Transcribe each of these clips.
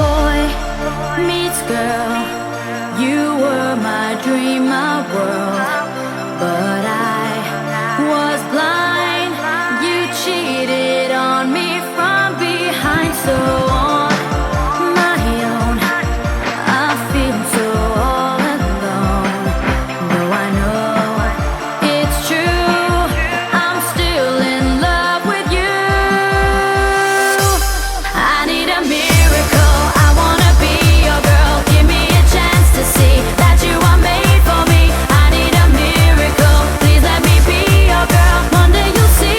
Boy meets girl, you were my dream, my world, but I was blind. You cheated on me from behind, so on my own I'm feeling so all alone. Though I know it's true, I'm still in love with you. I need a miracle, I wanna be your girl. Give me a chance to see that you are made for me. I need a miracle, please let me be your girl. One day you'll see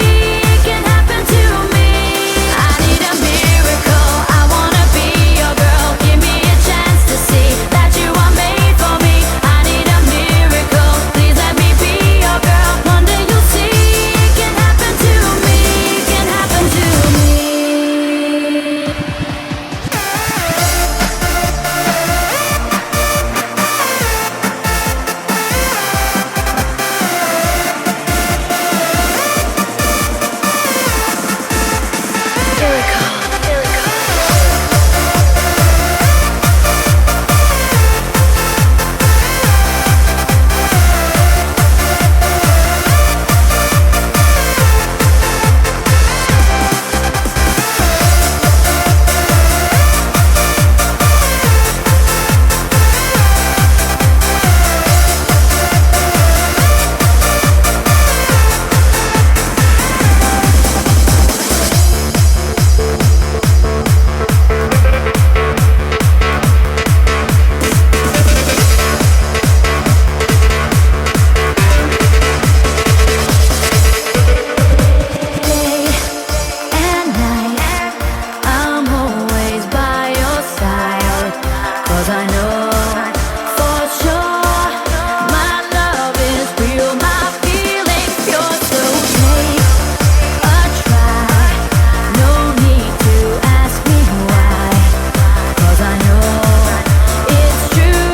it can happen to me. I need a miracle, I wanna be your girl. Give me a chance to see that you are made for me. I need a miracle, please let me be your girl. One day you'll see it can happen to me, can happen to me. Day and night, I'm always by your side. 'Cause I know for sure my love is real, my feelings pure. So take a try, no need to ask me why. 'Cause I know it's true,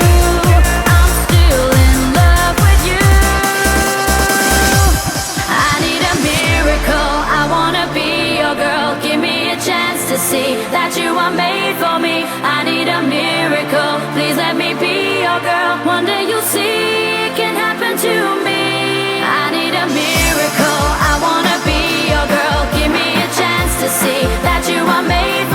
I'm still in love with you. I need a miracle, I wanna be your girl. Give me a chance to see that you are made for me. I need a miracle, please let me be your girl. One day you'll see it can happen to me. I need a miracle, I wanna be your girl. Give me a chance to see that you are made